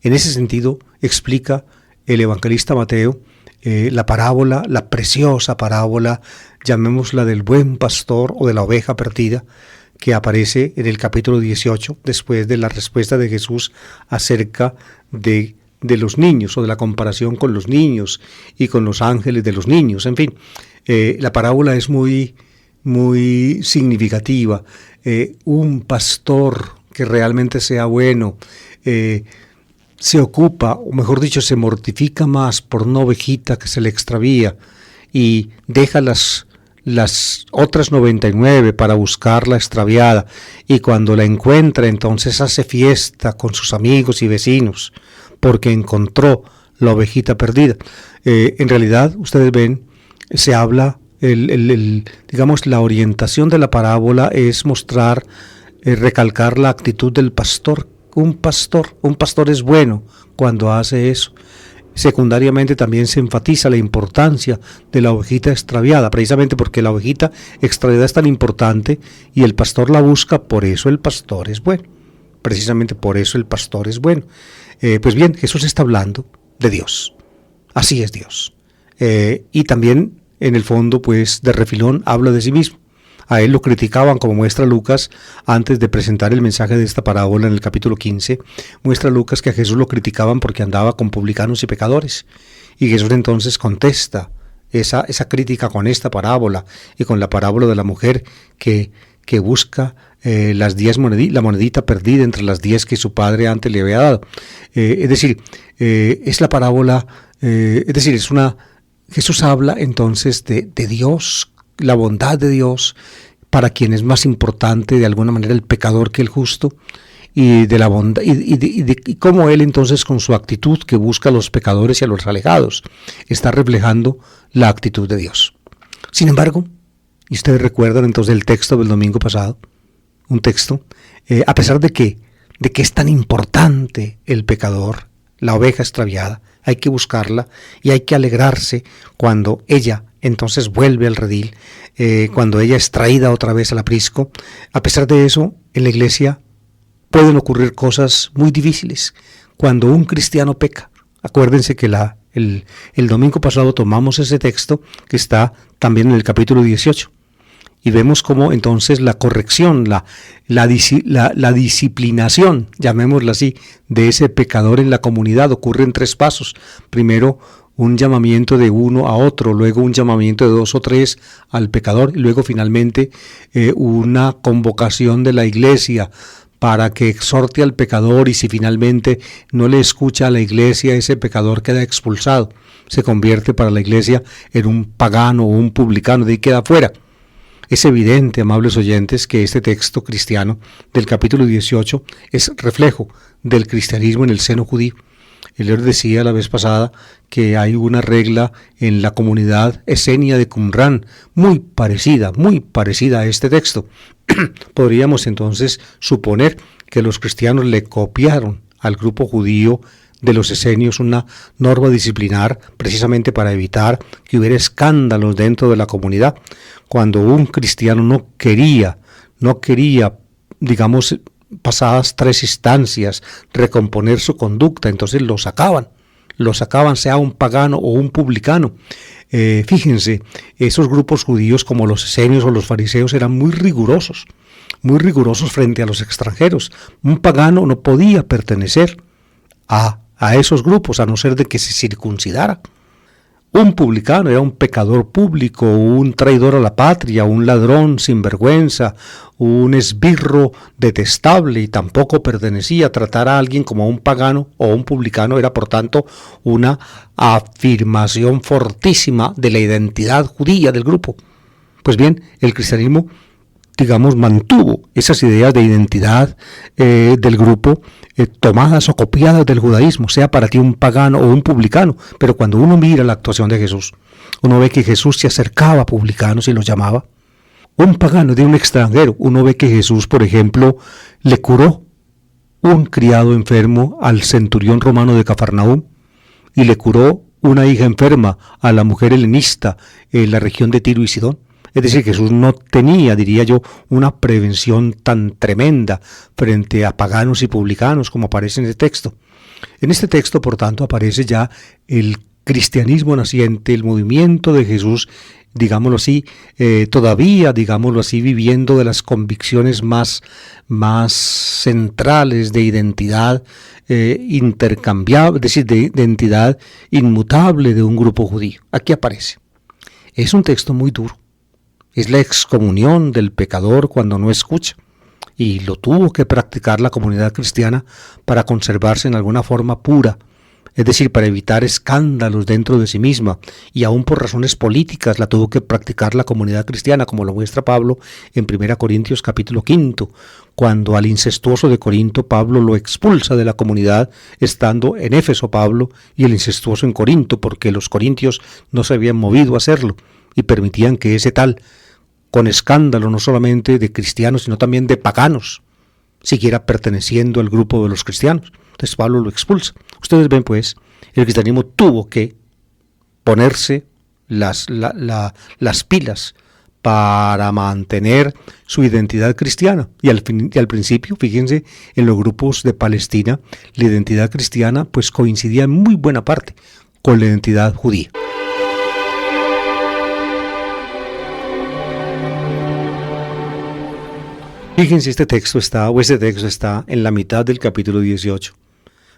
En ese sentido, explica el evangelista Mateo la parábola, la preciosa parábola, llamémosla del buen pastor o de la oveja perdida, que aparece en el capítulo 18, después de la respuesta de Jesús acerca de los niños, o de la comparación con los niños y con los ángeles de los niños. En fin, la parábola es muy, muy significativa. Un pastor que realmente sea bueno, se ocupa, o mejor dicho, se mortifica más por una ovejita que se le extravía y deja las otras 99 para buscar la extraviada, y cuando la encuentra entonces hace fiesta con sus amigos y vecinos porque encontró la ovejita perdida. En realidad, ustedes ven, se habla, digamos, la orientación de la parábola es mostrar, recalcar la actitud del pastor. Un pastor es bueno cuando hace eso. Secundariamente también se enfatiza la importancia de la ovejita extraviada, precisamente porque la ovejita extraviada es tan importante y el pastor la busca, por eso el pastor es bueno. Precisamente por eso el pastor es bueno. Pues bien, Jesús está hablando de Dios. Así es Dios. Y también, en el fondo, pues de refilón, habla de sí mismo. A él lo criticaban, como muestra Lucas, antes de presentar el mensaje de esta parábola en el capítulo 15, muestra Lucas que a Jesús lo criticaban porque andaba con publicanos y pecadores. Y Jesús entonces contesta esa crítica con esta parábola y con la parábola de la mujer que busca la monedita perdida entre las 10 que su padre antes le había dado. Es decir, es la parábola, Jesús habla entonces de Dios, la bondad de Dios, para quien es más importante de alguna manera el pecador que el justo, y de la bondad y cómo él entonces con su actitud que busca a los pecadores y a los alejados está reflejando la actitud de Dios. Sin embargo, y ustedes recuerdan entonces el texto del domingo pasado, un texto, a pesar de que es tan importante el pecador, la oveja extraviada, hay que buscarla y hay que alegrarse cuando ella entonces vuelve al redil, cuando ella es traída otra vez al aprisco. A pesar de eso, en la iglesia pueden ocurrir cosas muy difíciles cuando un cristiano peca. Acuérdense que el domingo pasado tomamos ese texto que está también en el capítulo 18 y vemos cómo entonces la corrección, la disciplinación, llamémosla así, de ese pecador en la comunidad ocurre en 3 pasos. Primero, un llamamiento de uno a otro, luego un llamamiento de 2 o 3 al pecador y luego finalmente una convocación de la iglesia para que exhorte al pecador, y si finalmente no le escucha a la iglesia, ese pecador queda expulsado, se convierte para la iglesia en un pagano o un publicano, de ahí queda fuera. Es evidente, amables oyentes, que este texto cristiano del capítulo 18 es reflejo del cristianismo en el seno judío. Él les decía la vez pasada que hay una regla en la comunidad esenia de Qumran muy parecida a este texto. Podríamos entonces suponer que los cristianos le copiaron al grupo judío de los esenios una norma disciplinar precisamente para evitar que hubiera escándalos dentro de la comunidad. Cuando un cristiano no quería, digamos, pasadas 3 instancias, recomponer su conducta, entonces lo sacaban, sea un pagano o un publicano. Fíjense, esos grupos judíos como los esenios o los fariseos eran muy rigurosos frente a los extranjeros. Un pagano no podía pertenecer a esos grupos a no ser de que se circuncidara. Un publicano era un pecador público, un traidor a la patria, un ladrón sin vergüenza, un esbirro detestable, y tampoco pertenecía. A tratar a alguien como un pagano o un publicano era por tanto una afirmación fortísima de la identidad judía del grupo. Pues bien, el cristianismo, digamos, mantuvo esas ideas de identidad del grupo tomadas o copiadas del judaísmo, sea para ti un pagano o un publicano. Pero cuando uno mira la actuación de Jesús, uno ve que Jesús se acercaba a publicanos y los llamaba. Un pagano de un extranjero, uno ve que Jesús, por ejemplo, le curó un criado enfermo al centurión romano de Cafarnaúm y le curó una hija enferma a la mujer helenista en la región de Tiro y Sidón. Es decir, Jesús no tenía, diría yo, una prevención tan tremenda frente a paganos y publicanos como aparece en el texto. En este texto, por tanto, aparece ya el cristianismo naciente, el movimiento de Jesús, digámoslo así, todavía, digámoslo así, viviendo de las convicciones más centrales de identidad intercambiable, es decir, de identidad inmutable de un grupo judío. Aquí aparece. Es un texto muy duro. Es la excomunión del pecador cuando no escucha, y lo tuvo que practicar la comunidad cristiana para conservarse en alguna forma pura, es decir, para evitar escándalos dentro de sí misma, y aún por razones políticas la tuvo que practicar la comunidad cristiana, como lo muestra Pablo en 1 Corintios capítulo 5, cuando al incestuoso de Corinto Pablo lo expulsa de la comunidad, estando en Éfeso Pablo y el incestuoso en Corinto, porque los corintios no se habían movido a hacerlo y permitían que ese tal, con escándalo no solamente de cristianos, sino también de paganos, siguiera perteneciendo al grupo de los cristianos. Entonces Pablo lo expulsa. Ustedes ven, pues, el cristianismo tuvo que ponerse las pilas para mantener su identidad cristiana. Y al principio, fíjense, en los grupos de Palestina, la identidad cristiana pues coincidía en muy buena parte con la identidad judía. Fíjense, este texto está en la mitad del capítulo 18.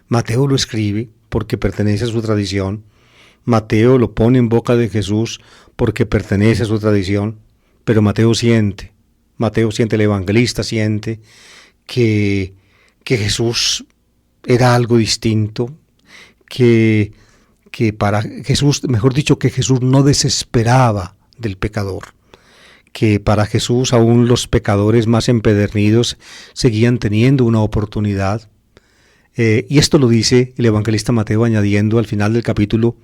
Mateo lo escribe porque pertenece a su tradición. Mateo lo pone en boca de Jesús porque pertenece a su tradición. Pero Mateo siente, el evangelista siente que Jesús era algo distinto, que para Jesús, mejor dicho, que Jesús no desesperaba del pecador, que para Jesús aún los pecadores más empedernidos seguían teniendo una oportunidad. Y esto lo dice el evangelista Mateo añadiendo al final del capítulo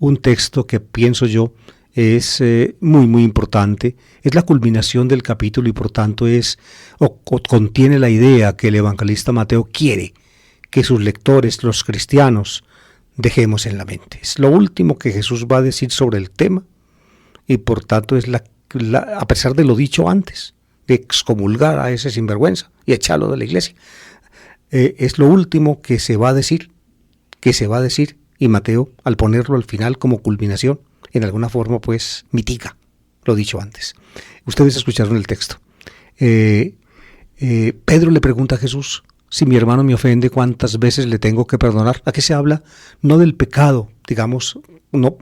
un texto que pienso yo es muy importante, es la culminación del capítulo y por tanto contiene la idea que el evangelista Mateo quiere que sus lectores, los cristianos, dejemos en la mente. Es lo último que Jesús va a decir sobre el tema y por tanto es a pesar de lo dicho antes, de excomulgar a ese sinvergüenza y echarlo de la iglesia, es lo último que se va a decir, y Mateo, al ponerlo al final como culminación, en alguna forma pues mitiga lo dicho antes. Ustedes escucharon el texto. Pedro le pregunta a Jesús: si mi hermano me ofende, ¿cuántas veces le tengo que perdonar? Aquí se habla no del pecado, digamos, no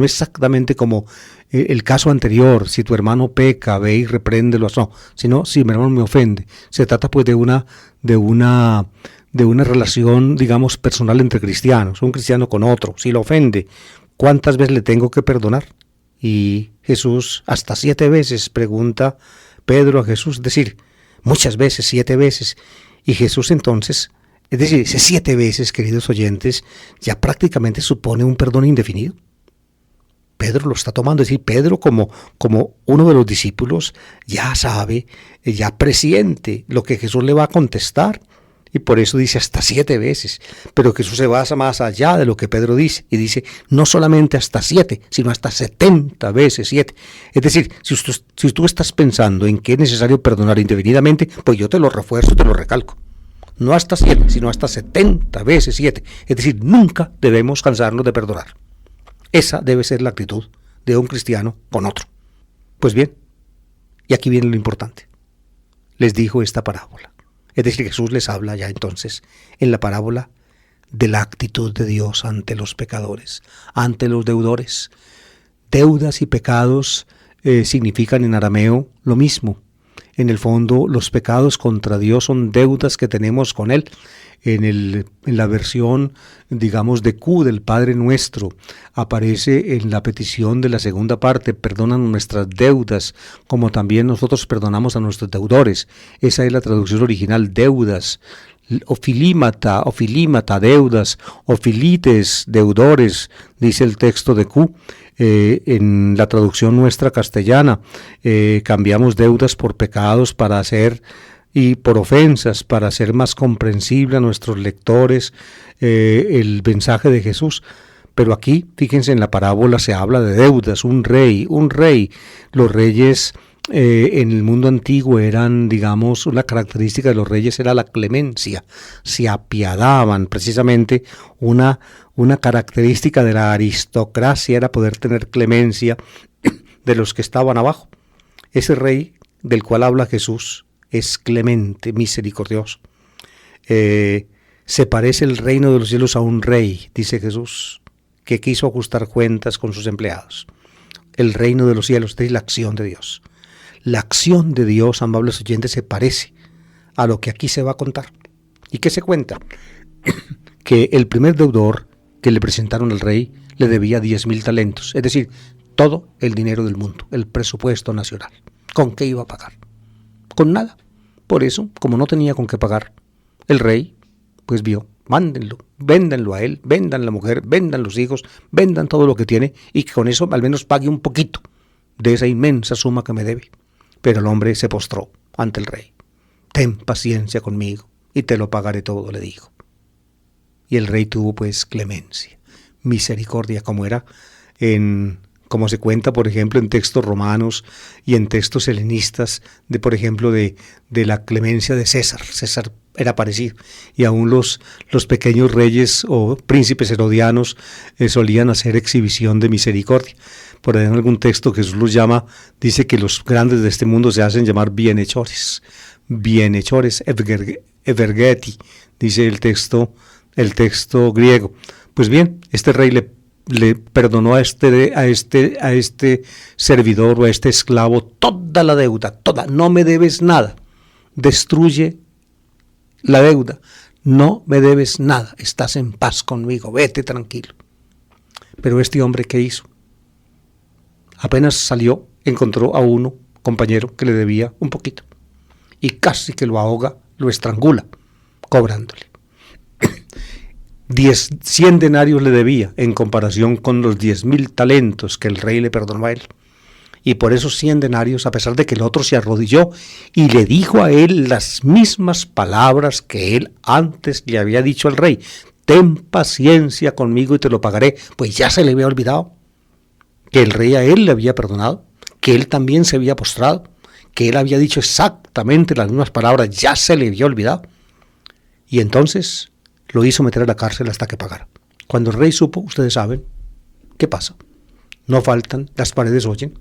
exactamente como el caso anterior, si tu hermano peca, ve y repréndelo, no, sino si mi hermano me ofende. Se trata pues de una relación, digamos, personal entre cristianos, un cristiano con otro. Si lo ofende, ¿cuántas veces le tengo que perdonar? Y Jesús, hasta 7 veces, pregunta Pedro a Jesús, es decir, muchas veces, 7 veces. Y Jesús entonces, es decir, ese 7 veces, queridos oyentes, ya prácticamente supone un perdón indefinido. Pedro lo está tomando, es decir, Pedro como uno de los discípulos ya sabe, ya presiente lo que Jesús le va a contestar. Y por eso dice hasta 7 veces. Pero Jesús se basa más allá de lo que Pedro dice. Y dice no solamente hasta 7, sino hasta 70 veces 7. Es decir, si tú estás pensando en que es necesario perdonar indefinidamente, pues yo te lo refuerzo, te lo recalco. No hasta 7, sino hasta 70 veces 7. Es decir, nunca debemos cansarnos de perdonar. Esa debe ser la actitud de un cristiano con otro. Pues bien, y aquí viene lo importante. Les dijo esta parábola. Es decir, Jesús les habla ya entonces en la parábola de la actitud de Dios ante los pecadores, ante los deudores. Deudas y pecados significan en arameo lo mismo. En el fondo, los pecados contra Dios son deudas que tenemos con Él. En la versión, digamos, de Q del Padre Nuestro, aparece en la petición de la segunda parte: perdonan nuestras deudas, como también nosotros perdonamos a nuestros deudores. Esa es la traducción original, deudas. Ofilímata, deudas, ofilites, deudores, dice el texto de Q. En la traducción nuestra castellana, cambiamos deudas por pecados y por ofensas, para hacer más comprensible a nuestros lectores el mensaje de Jesús. Pero aquí, fíjense, en la parábola se habla de deudas, un rey. Los reyes en el mundo antiguo eran, digamos, una característica de los reyes era la clemencia. Se apiadaban, precisamente una característica de la aristocracia era poder tener clemencia de los que estaban abajo. Ese rey del cual habla Jesús es clemente, misericordioso. Se parece el reino de los cielos a un rey, dice Jesús, que quiso ajustar cuentas con sus empleados. El reino de los cielos es la acción de Dios. La acción de Dios, amables oyentes, se parece a lo que aquí se va a contar. ¿Y qué se cuenta? Que el primer deudor que le presentaron al rey le debía 10,000 talentos, es decir, todo el dinero del mundo, el presupuesto nacional. ¿Con qué iba a pagar? Con nada. Por eso, como no tenía con qué pagar, el rey pues vio: mándenlo, véndanlo a él, vendan la mujer, vendan los hijos, vendan todo lo que tiene, y que con eso al menos pague un poquito de esa inmensa suma que me debe. Pero el hombre se postró ante el rey. Ten paciencia conmigo y te lo pagaré todo, le dijo. Y el rey tuvo pues clemencia, misericordia, como se cuenta, por ejemplo, en textos romanos y en textos helenistas, por ejemplo, de la clemencia de César. César era parecido, y aún los pequeños reyes o príncipes herodianos solían hacer exhibición de misericordia. Por ahí en algún texto Jesús los dice que los grandes de este mundo se hacen llamar bienhechores. bienhechores evergeti, dice el texto griego. Pues bien, este rey le perdonó a este servidor o a este esclavo toda la deuda, toda. No me debes nada. Destruye la deuda. No me debes nada. Estás en paz conmigo. Vete tranquilo. Pero este hombre, ¿qué hizo? Apenas salió, encontró a uno, compañero, que le debía un poquito. Y casi que lo ahoga, lo estrangula, cobrándole. 100 denarios le debía en comparación con los 10.000 talentos que el rey le perdonó a él. Y por esos 100 denarios, a pesar de que el otro se arrodilló y le dijo a él las mismas palabras que él antes le había dicho al rey: ten paciencia conmigo y te lo pagaré, pues ya se le había olvidado que el rey a él le había perdonado, que él también se había postrado, que él había dicho exactamente las mismas palabras, ya se le había olvidado. Y entonces lo hizo meter a la cárcel hasta que pagara. Cuando el rey supo, ustedes saben, ¿qué pasa? No faltan, las paredes oyen.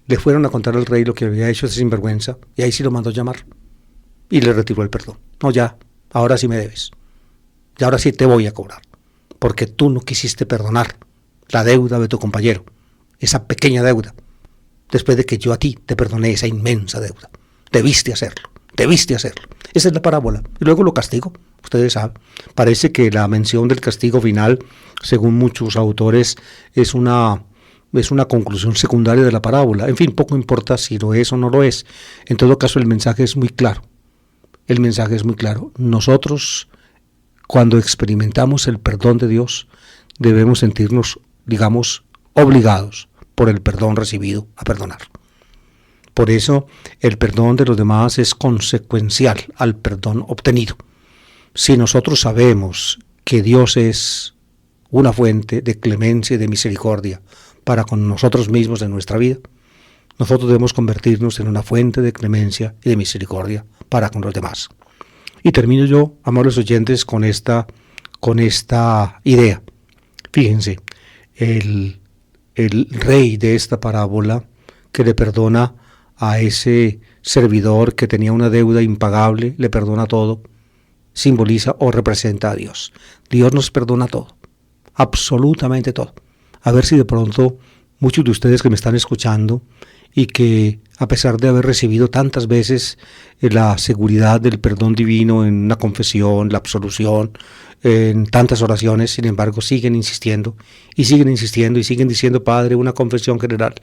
Le fueron a contar al rey lo que había hecho ese sinvergüenza, y ahí sí lo mandó llamar. Y le retiró el perdón. No, ya, ahora sí me debes. Y ahora sí te voy a cobrar. Porque tú no quisiste perdonar la deuda de tu compañero, esa pequeña deuda, después de que yo a ti te perdoné esa inmensa deuda. Debiste hacerlo. Esa es la parábola. Y luego lo castigo. Ustedes saben, parece que la mención del castigo final, según muchos autores, es una conclusión secundaria de la parábola. En fin, poco importa si lo es o no lo es. En todo caso, el mensaje es muy claro. Nosotros, cuando experimentamos el perdón de Dios, debemos sentirnos, digamos, obligados por el perdón recibido a perdonar. Por eso, el perdón de los demás es consecuencial al perdón obtenido. Si nosotros sabemos que Dios es una fuente de clemencia y de misericordia para con nosotros mismos en nuestra vida, nosotros debemos convertirnos en una fuente de clemencia y de misericordia para con los demás. Y termino yo, amables oyentes, con esta idea. Fíjense, el rey de esta parábola, que le perdona a ese servidor que tenía una deuda impagable, le perdona todo, simboliza o representa a Dios. Dios nos perdona todo, absolutamente todo. A ver si de pronto muchos de ustedes que me están escuchando y que a pesar de haber recibido tantas veces la seguridad del perdón divino en una confesión, la absolución, en tantas oraciones, sin embargo siguen insistiendo y siguen diciendo: Padre, una confesión general,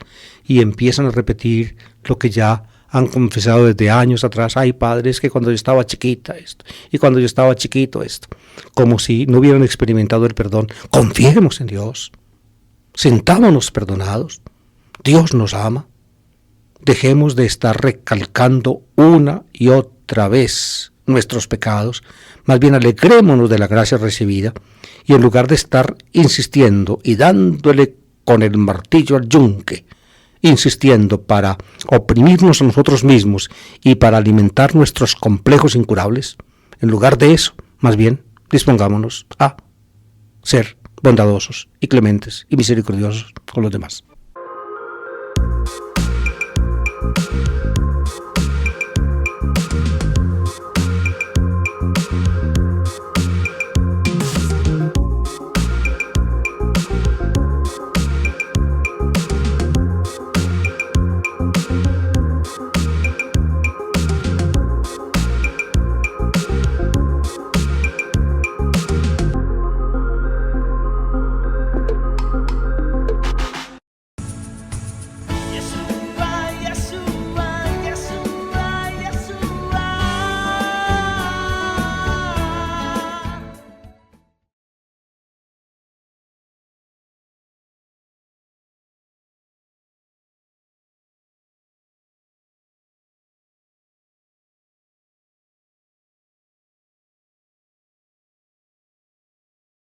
y empiezan a repetir lo que ya han confesado desde años atrás. Ay, Padre, es que cuando yo estaba chiquita esto, y cuando yo estaba chiquito esto, como si no hubieran experimentado el perdón. Confiemos en Dios, sentámonos perdonados, Dios nos ama. Dejemos de estar recalcando una y otra vez nuestros pecados, más bien alegrémonos de la gracia recibida, y en lugar de estar insistiendo y dándole con el martillo al yunque, insistiendo para oprimirnos a nosotros mismos y para alimentar nuestros complejos incurables, en lugar de eso, más bien dispongámonos a ser bondadosos y clementes y misericordiosos con los demás.